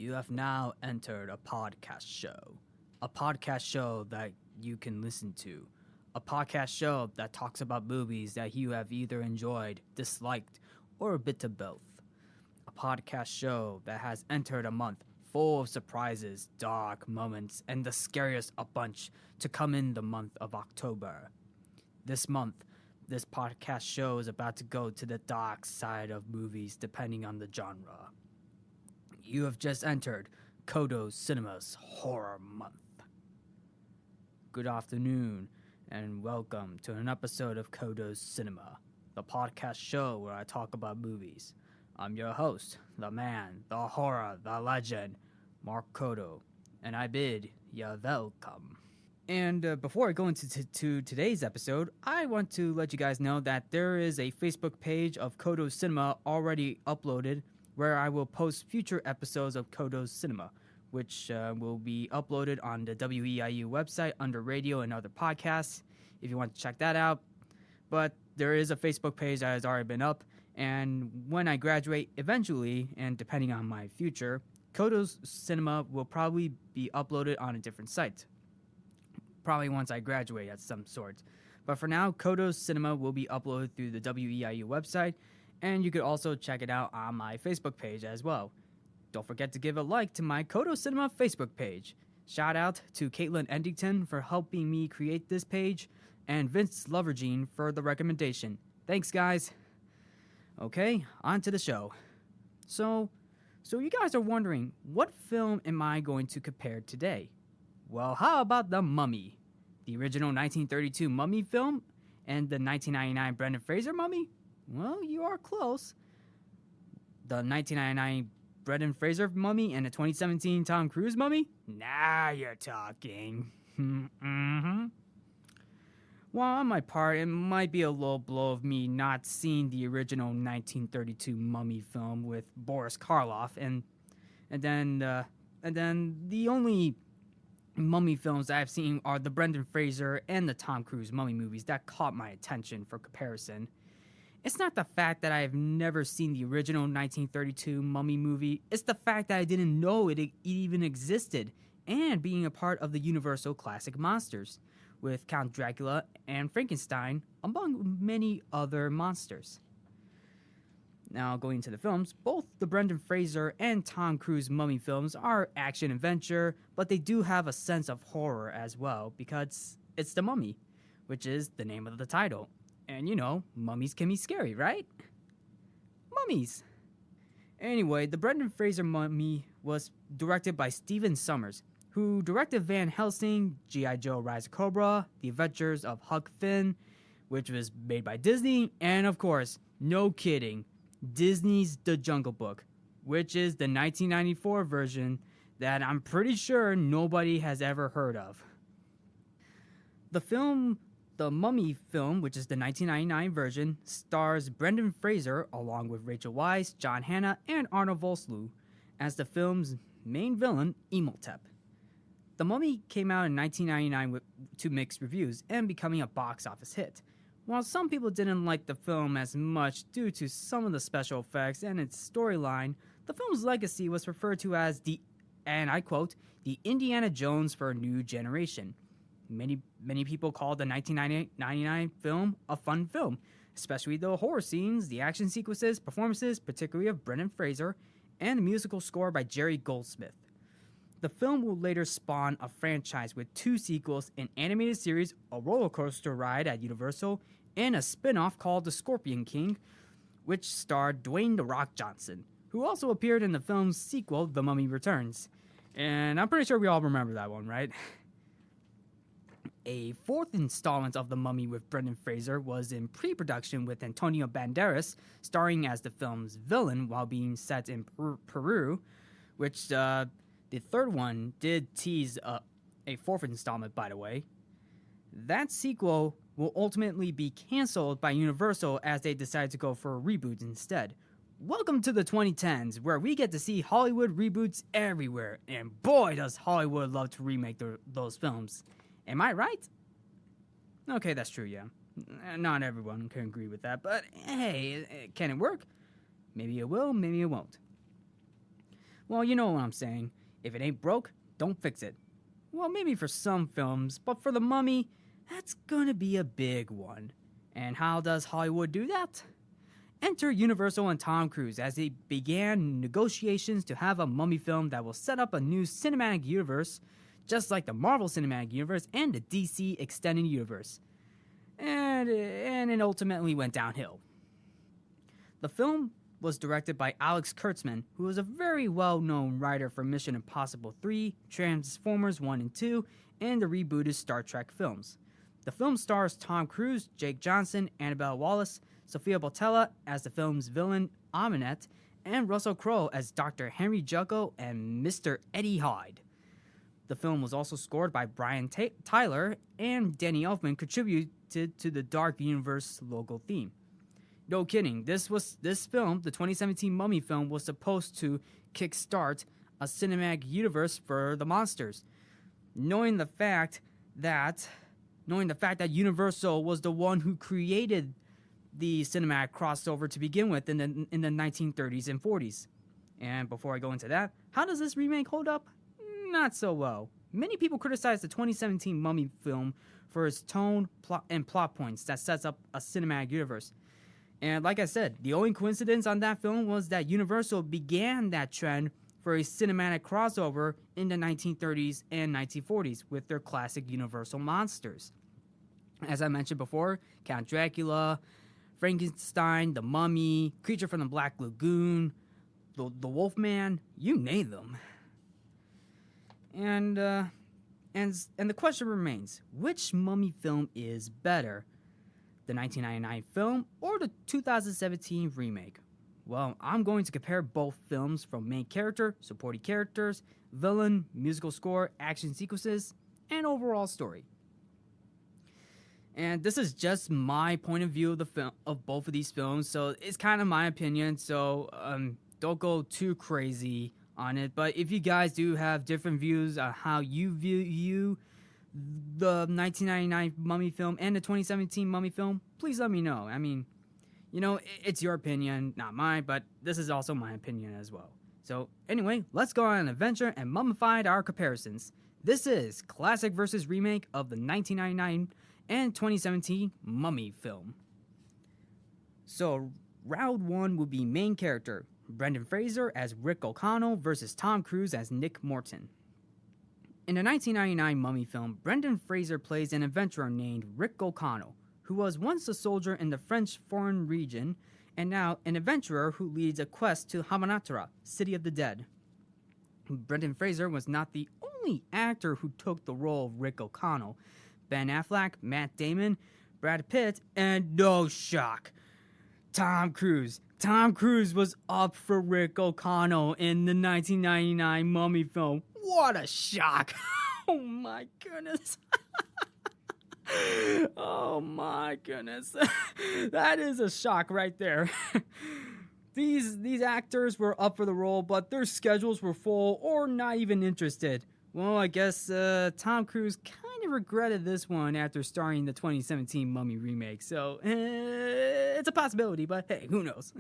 You have now entered a podcast show. A podcast show that you can listen to. A podcast show that talks about movies that you have either enjoyed, disliked, or a bit of both. A podcast show that has entered a month full of surprises, dark moments, and the scariest a bunch to come in the month of October. This month, this podcast show is about to go to the dark side of movies depending on the genre. You have just entered Codo Cinema's Horror Month. Good afternoon, and welcome to an episode of Codo's Cinema, the podcast show where I talk about movies. I'm your host, the man, the horror, the legend, Mark Codo, and I bid you welcome. And before I go into today's episode, I want to let you guys know that there is a Facebook page of Codo's Cinema already uploaded where I will post future episodes of Codo's Cinema, which will be uploaded on the WEIU website under radio and other podcasts, if you want to check that out. But there is a Facebook page that has already been up, and when I graduate eventually, and depending on my future, Codo's Cinema will probably be uploaded on a different site. Probably once I graduate at some sort. But for now, Codo's Cinema will be uploaded through the WEIU website, and you could also check it out on my Facebook page as well. Don't forget to give a like to my Codo Cinema Facebook page. Shout out to Caitlin Endington for helping me create this page, and Vince Lovergene for the recommendation. Thanks, guys. Okay, on to the show. So you guys are wondering, what film am I going to compare today? Well, how about The Mummy? The original 1932 Mummy film and the 1999 Brendan Fraser Mummy? Well, you are close. The 1999 Brendan Fraser Mummy and the 2017 Tom Cruise Mummy? Now you're talking. Well, on my part, it might be a low blow of me not seeing the original 1932 Mummy film with Boris Karloff, and then the only Mummy films I've seen are the Brendan Fraser and the Tom Cruise Mummy movies that caught my attention for comparison. It's not the fact that I have never seen the original 1932 Mummy movie, it's the fact that I didn't know it even existed, and being a part of the Universal Classic Monsters, with Count Dracula and Frankenstein, among many other monsters. Now, going into the films, both the Brendan Fraser and Tom Cruise Mummy films are action-adventure, but they do have a sense of horror as well, because it's the Mummy, which is the name of the title. And you know, mummies can be scary, right? Mummies! Anyway, the Brendan Fraser Mummy was directed by Stephen Sommers, who directed Van Helsing, G.I. Joe Rise of Cobra, The Adventures of Huck Finn, which was made by Disney, and of course, no kidding, Disney's The Jungle Book, which is the 1994 version that I'm pretty sure nobody has ever heard of. The Mummy film, which is the 1999 version, stars Brendan Fraser along with Rachel Weisz, John Hannah, and Arnold Vosloo as the film's main villain, Imhotep. The Mummy came out in 1999 to mixed reviews and becoming a box office hit. While some people didn't like the film as much due to some of the special effects and its storyline, the film's legacy was referred to as the, and I quote, the Indiana Jones for a new generation. Many people called the 1999 film a fun film, especially the horror scenes, the action sequences, performances, particularly of Brendan Fraser, and the musical score by Jerry Goldsmith. The film will later spawn a franchise with 2 sequels, an animated series, a roller coaster ride at Universal, and a spin-off called The Scorpion King, which starred Dwayne "The Rock" Johnson, who also appeared in the film's sequel, The Mummy Returns. And I'm pretty sure we all remember that one, right? A 4th installment of The Mummy with Brendan Fraser was in pre-production with Antonio Banderas, starring as the film's villain while being set in Peru, which the 3rd one did tease a 4th installment, by the way. That sequel will ultimately be canceled by Universal as they decide to go for a reboot instead. Welcome to the 2010s, where we get to see Hollywood reboots everywhere, and boy does Hollywood love to remake those films. Am I right? Okay, that's true, yeah. Not everyone can agree with that, but hey, can it work? Maybe it will, maybe it won't. Well, you know what I'm saying. If it ain't broke, don't fix it. Well, maybe for some films, but for The Mummy, that's gonna be a big one. And how does Hollywood do that? Enter Universal and Tom Cruise as they began negotiations to have a Mummy film that will set up a new cinematic universe, just like the Marvel Cinematic Universe and the DC Extended Universe. And it ultimately went downhill. The film was directed by Alex Kurtzman, who was a very well-known writer for Mission Impossible 3, Transformers 1 and 2, and the rebooted Star Trek films. The film stars Tom Cruise, Jake Johnson, Annabelle Wallis, Sophia Boutella as the film's villain, Aminette, and Russell Crowe as Dr. Henry Jekyll and Mr. Eddie Hyde. The film was also scored by Brian Tyler, and Danny Elfman contributed to the Dark Universe logo theme. No kidding, this film, the 2017 Mummy film, was supposed to kickstart a cinematic universe for the monsters. Knowing the fact that Universal was the one who created the cinematic crossover to begin with in the 1930s and 40s. And before I go into that, how does this remake hold up? Not so well. Many people criticize the 2017 Mummy film for its tone, plot, and plot points that sets up a cinematic universe. And like I said, the only coincidence on that film was that Universal began that trend for a cinematic crossover in the 1930s and 1940s with their classic Universal monsters. As I mentioned before, Count Dracula, Frankenstein, the Mummy, Creature from the Black Lagoon, the Wolfman, you name them. And the question remains, which Mummy film is better? The 1999 film or the 2017 remake? Well, I'm going to compare both films from main character, supporting characters, villain, musical score, action sequences, and overall story. And this is just my point of view of the film of both of these films, so it's kind of my opinion. So don't go too crazy on it. But if you guys do have different views on how you view the 1999 Mummy film and the 2017 Mummy film, please let me know. I mean, you know, it's your opinion, not mine, but this is also my opinion as well. So anyway, let's go on an adventure and mummify our comparisons. This is classic versus remake of the 1999 and 2017 Mummy film. So round one would be main character, Brendan Fraser as Rick O'Connell versus Tom Cruise as Nick Morton. In the 1999 Mummy film, Brendan Fraser plays an adventurer named Rick O'Connell, who was once a soldier in the French Foreign Legion and now an adventurer who leads a quest to Hamanatara, City of the Dead. Brendan Fraser was not the only actor who took the role of Rick O'Connell. Ben Affleck, Matt Damon, Brad Pitt, and no shock, Tom Cruise. Tom Cruise was up for Rick O'Connell in the 1999 Mummy film. What a shock! Oh my goodness. Oh my goodness. That is a shock right there. These actors were up for the role, but their schedules were full or not even interested. Well, I guess Tom Cruise kind of regretted this one after starring the 2017 Mummy remake. So it's a possibility, but hey, who knows?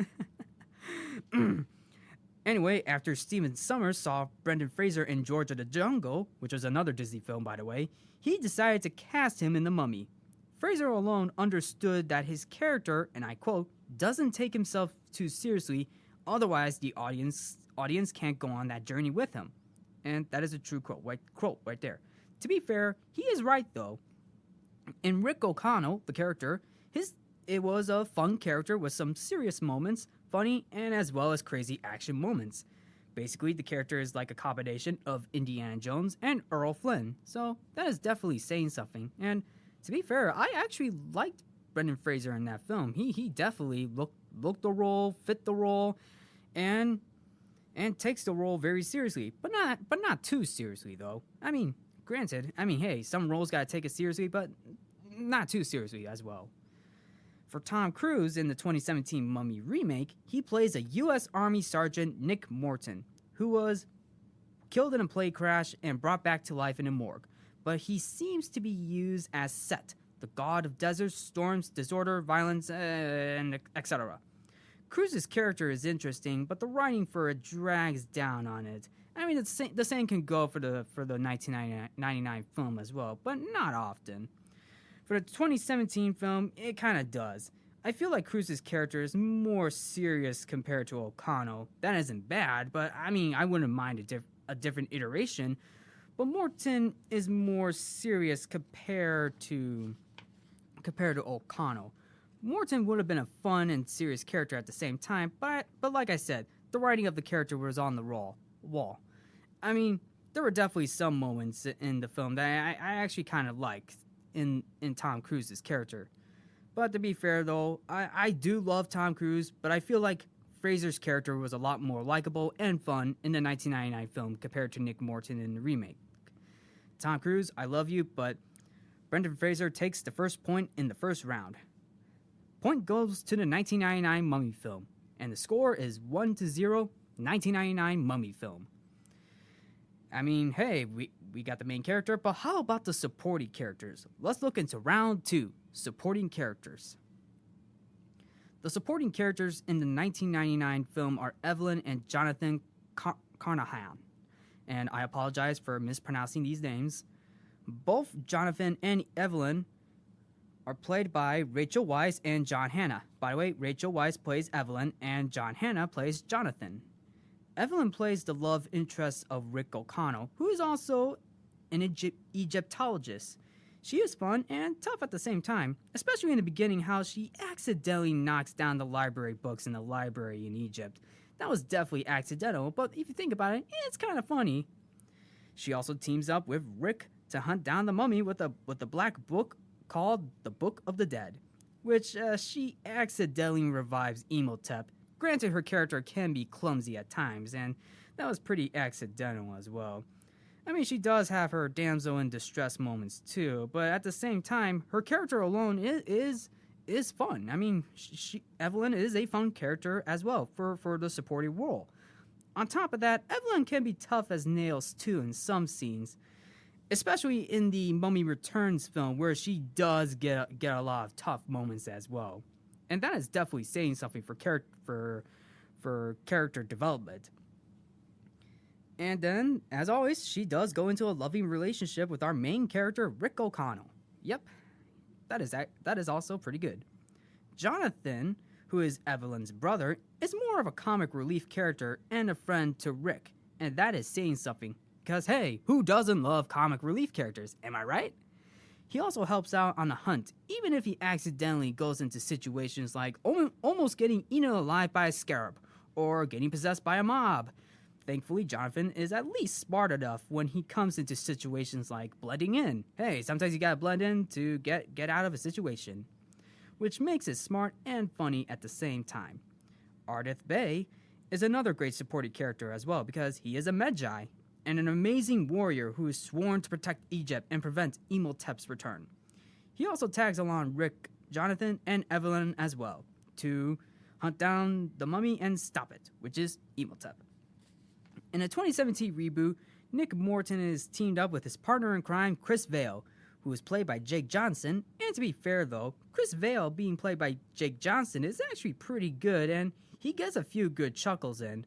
Anyway, after Stephen Sommers saw Brendan Fraser in George of the Jungle, which was another Disney film, by the way, he decided to cast him in The Mummy. Fraser alone understood that his character, and I quote, doesn't take himself too seriously, otherwise the audience can't go on that journey with him. And that is a true quote right there. To be fair, he is right though. In Rick O'Connell, the character, it was a fun character with some serious moments, funny, and as well as crazy action moments. Basically, the character is like a combination of Indiana Jones and Errol Flynn, so that is definitely saying something. And to be fair, I actually liked Brendan Fraser in that film. He definitely looked the role, fit the role, and takes the role very seriously, but not too seriously though. I mean, granted, hey, some roles gotta take it seriously, but not too seriously as well. For Tom Cruise in the 2017 Mummy remake, he plays a U.S. Army Sergeant Nick Morton, who was killed in a plane crash and brought back to life in a morgue. But he seems to be used as Set, the god of deserts, storms, disorder, violence, and etc. Cruise's character is interesting, but the writing for it drags down on it. I mean, the same can go for the 1999 film as well, but not often. For the 2017 film, it kind of does. I feel like Cruise's character is more serious compared to O'Connell. That isn't bad, but I mean, I wouldn't mind a different iteration. But Morton is more serious compared to O'Connell. Morton would have been a fun and serious character at the same time, but like I said, the writing of the character was on the wall. I mean, there were definitely some moments in the film that I actually kind of liked in Tom Cruise's character. But to be fair, though, I do love Tom Cruise, but I feel like Fraser's character was a lot more likable and fun in the 1999 film compared to Nick Morton in the remake. Tom Cruise, I love you, but Brendan Fraser takes the first point in the first round. Point goes to the 1999 Mummy film, and the score is 1-0, 1999 Mummy film. I mean, hey, we got the main character, but how about the supporting characters? Let's look into round 2, supporting characters. The supporting characters in the 1999 film are Evelyn and Jonathan Carnahan, and I apologize for mispronouncing these names. Both Jonathan and Evelyn are played by Rachel Weisz and John Hannah. By the way, Rachel Weisz plays Evelyn, and John Hannah plays Jonathan. Evelyn plays the love interest of Rick O'Connell, who is also an Egyptologist. She is fun and tough at the same time, especially in the beginning how she accidentally knocks down the library books in the library in Egypt. That was definitely accidental, but if you think about it, it's kind of funny. She also teams up with Rick to hunt down the mummy with a black book called The Book of the Dead, which she accidentally revives Imhotep. Granted, her character can be clumsy at times, and that was pretty accidental as well. I mean, she does have her damsel in distress moments too, but at the same time, her character alone is fun. I mean, Evelyn is a fun character as well for the supporting role. On top of that, Evelyn can be tough as nails too in some scenes, especially in the Mummy Returns film, where she does get a lot of tough moments as well. And that is definitely saying something for character development. And then, as always, she does go into a loving relationship with our main character, Rick O'Connell. Yep, that is also pretty good. Jonathan, who is Evelyn's brother, is more of a comic relief character and a friend to Rick. And that is saying something, because hey, who doesn't love comic relief characters, am I right? He also helps out on the hunt, even if he accidentally goes into situations like almost getting eaten alive by a scarab, or getting possessed by a mob. Thankfully, Jonathan is at least smart enough when he comes into situations like blending in. Hey, sometimes you gotta blend in to get out of a situation. Which makes it smart and funny at the same time. Ardith Bey is another great supporting character as well, because he is a Medjay, and an amazing warrior who is sworn to protect Egypt and prevent Imhotep's return. He also tags along Rick, Jonathan, and Evelyn as well, to hunt down the mummy and stop it, which is Imhotep. In a 2017 reboot, Nick Morton is teamed up with his partner in crime, Chris Vale, who is played by Jake Johnson, and to be fair though, Chris Vale being played by Jake Johnson is actually pretty good, and he gets a few good chuckles in.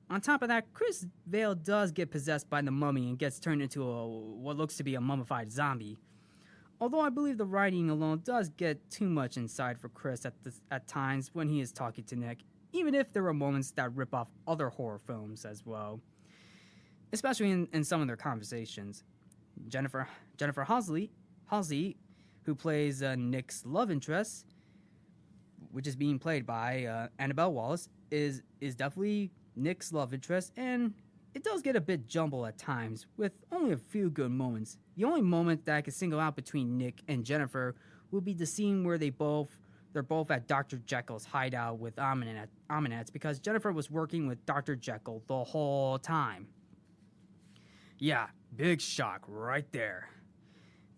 On top of that, Chris Vale does get possessed by the mummy and gets turned into what looks to be a mummified zombie. Although I believe the writing alone does get too much inside for Chris at times when he is talking to Nick, even if there were moments that rip off other horror films as well, especially in some of their conversations. Jennifer Halsey, who plays Nick's love interest, which is being played by Annabelle Wallis, is definitely Nick's love interest, and it does get a bit jumbled at times, with only a few good moments. The only moment that I could single out between Nick and Jennifer would be the scene where they're both at Dr. Jekyll's hideout with Aminette, because Jennifer was working with Dr. Jekyll the whole time. Yeah, big shock right there.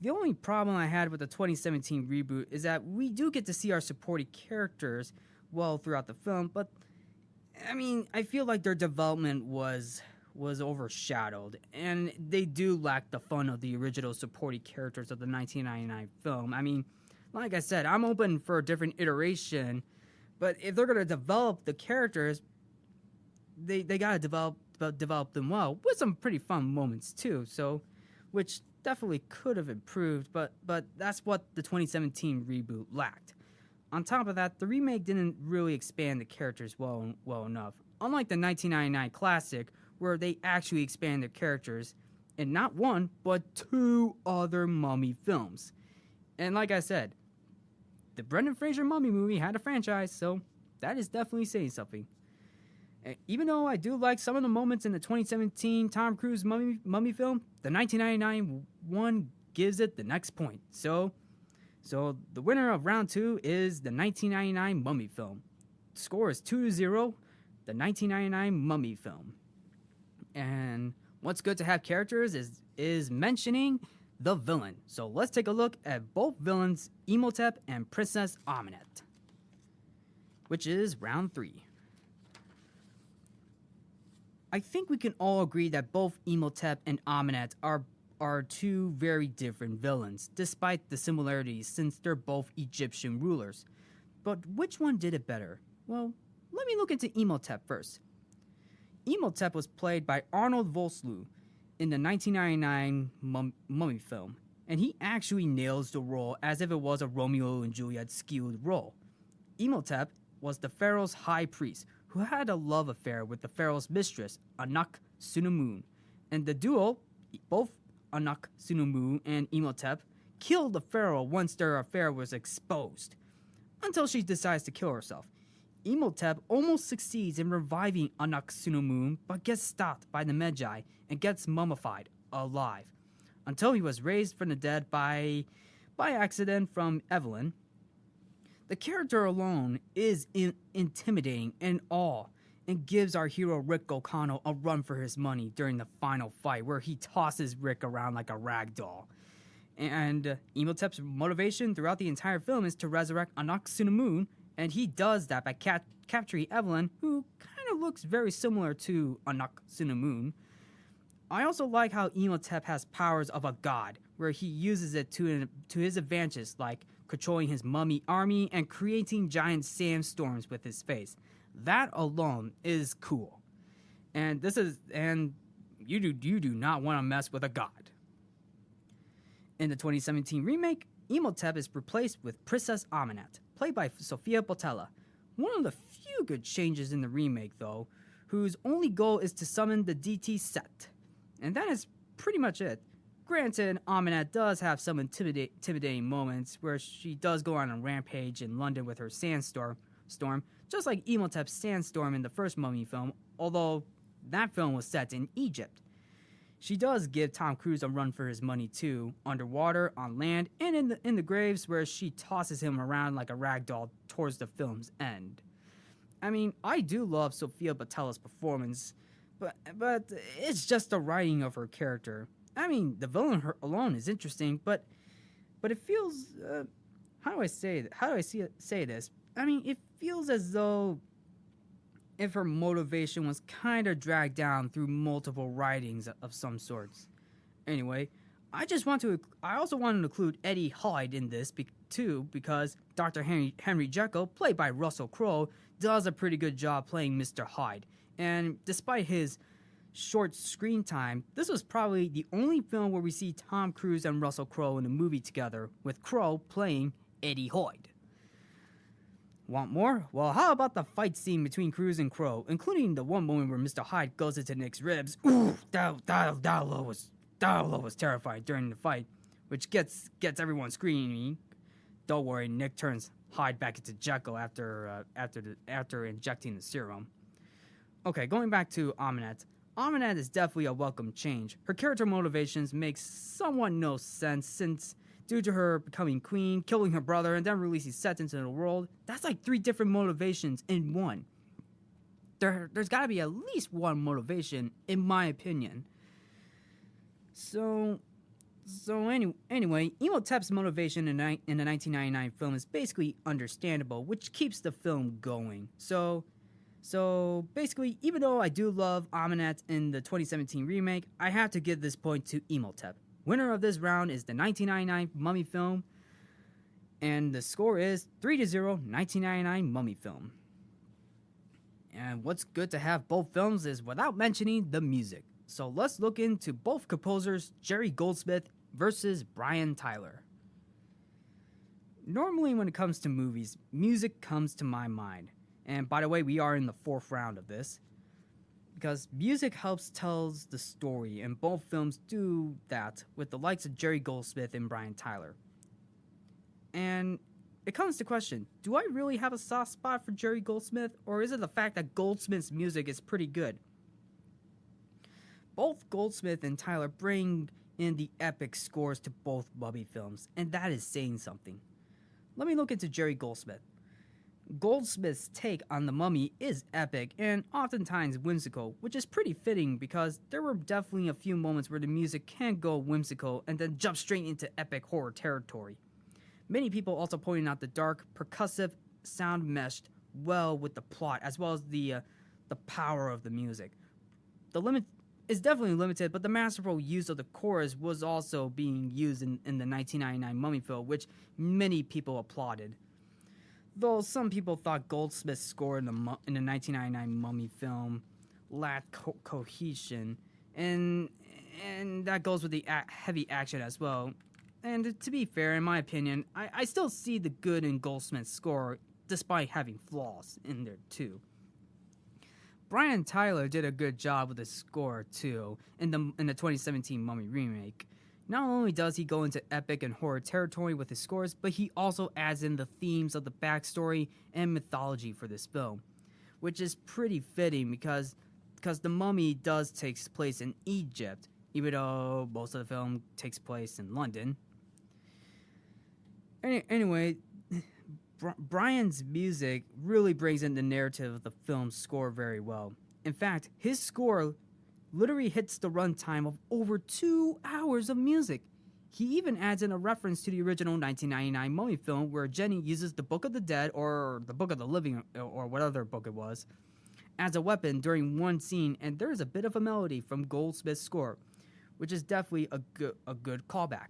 The only problem I had with the 2017 reboot is that we do get to see our supporting characters well throughout the film, but I mean, I feel like their development was overshadowed, and they do lack the fun of the original supporting characters of the 1999 film. I mean, like I said, I'm open for a different iteration, But if they're gonna develop the characters, they gotta develop them well with some pretty fun moments too. So, which definitely could have improved, but that's what the 2017 reboot lacked. On top of that, the remake didn't really expand the characters well enough. Unlike the 1999 classic, where they actually expand their characters in not one, but two other Mummy films. And like I said, the Brendan Fraser Mummy movie had a franchise, so that is definitely saying something. And even though I do like some of the moments in the 2017 Tom Cruise Mummy film, the 1999 one gives it the next point. So the winner of round 2 is the 1999 Mummy film. The score is 2-0, the 1999 Mummy film. And what's good to have characters is mentioning the villain. So let's take a look at both villains, Imhotep and Princess Amenet, which is round 3. I think we can all agree that both Imhotep and Amenet are two very different villains, despite the similarities since they're both Egyptian rulers. But which one did it better? Well, let me look into Imhotep first. Imhotep was played by Arnold Vosloo in the 1999 Mummy film, and he actually nails the role as if it was a Romeo and Juliet skewed role. Imhotep was the pharaoh's high priest who had a love affair with the pharaoh's mistress, Anak Sunumun, and the duo, both Anak Sunumun and Imhotep, killed the pharaoh once their affair was exposed, until she decides to kill herself. Imhotep almost succeeds in reviving Anak Sunumun, but gets stopped by the Magi and gets mummified alive, until he was raised from the dead by accident from Evelyn. The character alone is intimidating and awe, and gives our hero Rick O'Connell a run for his money during the final fight, where he tosses Rick around like a rag doll. And Imhotep's motivation throughout the entire film is to resurrect Anak Sunumun, and he does that by capturing Evelyn, who kind of looks very similar to Anak Sunumun. I also like how Imhotep has powers of a god, where he uses it to his advantage, like controlling his mummy army and creating giant sandstorms with his face. That alone is cool. And you do not want to mess with a god. In the 2017 remake, Imhotep is replaced with Princess Amenet, played by Sofia Boutella. One of the few good changes in the remake, though, whose only goal is to summon the DT Set. And that is pretty much it. Granted, Amenet does have some intimidating moments where she does go on a rampage in London with her sandstorm, just like Imhotep's sandstorm in the first Mummy film, although that film was set in Egypt. She does give Tom Cruise a run for his money too, underwater, on land, and in the graves, where she tosses him around like a rag doll towards the film's end. I mean, I do love Sofia Boutella's performance, but it's just the writing of her character. I mean, the villain alone is interesting, but it feels how do I say this? I mean, it feels as though if her motivation was kind of dragged down through multiple writings of some sorts. Anyway, I also want to include Eddie Hyde in this too, because Dr. Henry Jekyll, played by Russell Crowe, does a pretty good job playing Mr. Hyde. And despite his short screen time, this was probably the only film where we see Tom Cruise and Russell Crowe in a movie together, with Crowe playing Eddie Hyde. Want more? Well, how about the fight scene between Cruise and Crowe, including the one moment where Mr. Hyde goes into Nick's ribs? Ooh, that was terrifying during the fight, which gets everyone screaming. Don't worry, Nick turns Hyde back into Jekyll after injecting the serum. Okay, going back to Amenet. Amenet is definitely a welcome change. Her character motivations make somewhat no sense, since due to her becoming queen, killing her brother, and then releasing Set into the world, that's like 3 different motivations in one. There's gotta be at least one motivation, in my opinion. So anyway, Imhotep's motivation in the 1999 film is basically understandable, which keeps the film going. So basically, even though I do love Amenet in the 2017 remake, I have to give this point to Imhotep. Winner of this round is the 1999 Mummy film. And the score is 3-0, 1999 Mummy film. And what's good to have both films is without mentioning the music. So let's look into both composers, Jerry Goldsmith versus Brian Tyler. Normally when it comes to movies, music comes to my mind. And by the way, we are in the 4th round of this. Because music helps tells the story, and both films do that with the likes of Jerry Goldsmith and Brian Tyler. And it comes to question, do I really have a soft spot for Jerry Goldsmith, or is it the fact that Goldsmith's music is pretty good? Both Goldsmith and Tyler bring in the epic scores to both Mummy films, and that is saying something. Let me look into Jerry Goldsmith. Goldsmith's take on the Mummy is epic and oftentimes whimsical, which is pretty fitting because there were definitely a few moments where the music can go whimsical and then jump straight into epic horror territory. Many people also pointing out the dark, percussive sound meshed well with the plot as well as the power of the music. The limit is definitely limited, but the masterful use of the chorus was also being used in the 1999 Mummy film, which many people applauded. Though some people thought Goldsmith's score in the 1999 Mummy film lacked cohesion, and that goes with the heavy action as well. And to be fair, in my opinion, I still see the good in Goldsmith's score, despite having flaws in there too. Brian Tyler did a good job with the score too in the 2017 Mummy remake. Not only does he go into epic and horror territory with his scores, but he also adds in the themes of the backstory and mythology for this film, which is pretty fitting because the Mummy does take place in Egypt, even though most of the film takes place in London. Anyway, Brian's music really brings in the narrative of the film's score very well. In fact, his score literally hits the runtime of over 2 hours of music. He even adds in a reference to the original 1999 Mummy film where Jenny uses the Book of the Dead or the Book of the Living or whatever book it was as a weapon during one scene, and there's a bit of a melody from Goldsmith's score, which is definitely a good callback.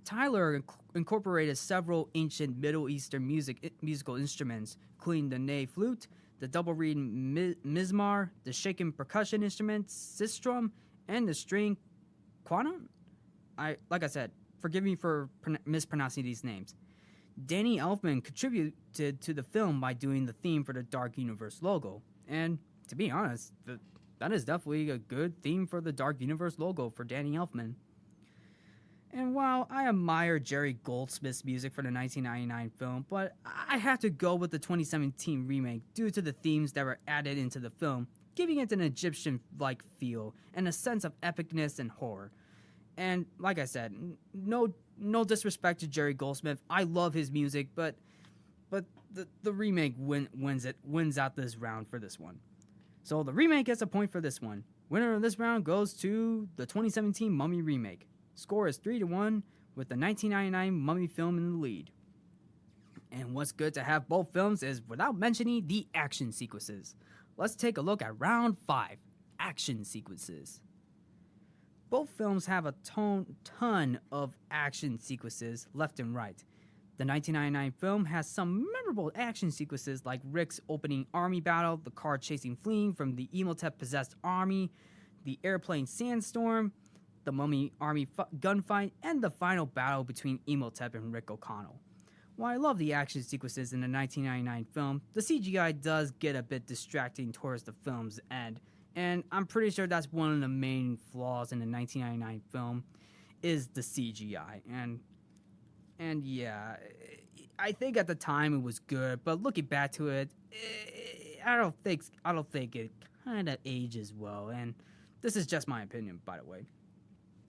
Tyler incorporated several ancient Middle Eastern musical instruments, including the ney flute, the double reed mizmar, the shaken percussion instrument, sistrum, and the string quantum. Like I said, forgive me for mispronouncing these names. Danny Elfman contributed to the film by doing the theme for the Dark Universe logo. And to be honest, that is definitely a good theme for the Dark Universe logo for Danny Elfman. And while I admire Jerry Goldsmith's music for the 1999 film, but I have to go with the 2017 remake due to the themes that were added into the film, giving it an Egyptian-like feel and a sense of epicness and horror. And like I said, no disrespect to Jerry Goldsmith, I love his music, but the remake wins out this round for this one. So the remake gets a point for this one. Winner of this round goes to the 2017 Mummy remake. Score is 3-1 with the 1999 Mummy film in the lead. And what's good to have both films is without mentioning the action sequences. Let's take a look at round 5, action sequences. Both films have a ton of action sequences left and right. The 1999 film has some memorable action sequences like Rick's opening army battle, the car chasing fleeing from the Imhotep-possessed army, the airplane sandstorm, the Mummy army gunfight, and the final battle between Imhotep and Rick O'Connell. While I love the action sequences in the 1999 film, the CGI does get a bit distracting towards the film's end, and I'm pretty sure that's one of the main flaws in the 1999 film is the CGI. And yeah, I think at the time it was good, but looking back to it, I don't think it kind of ages well, and this is just my opinion, by the way.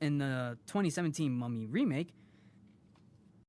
In the 2017 Mummy remake,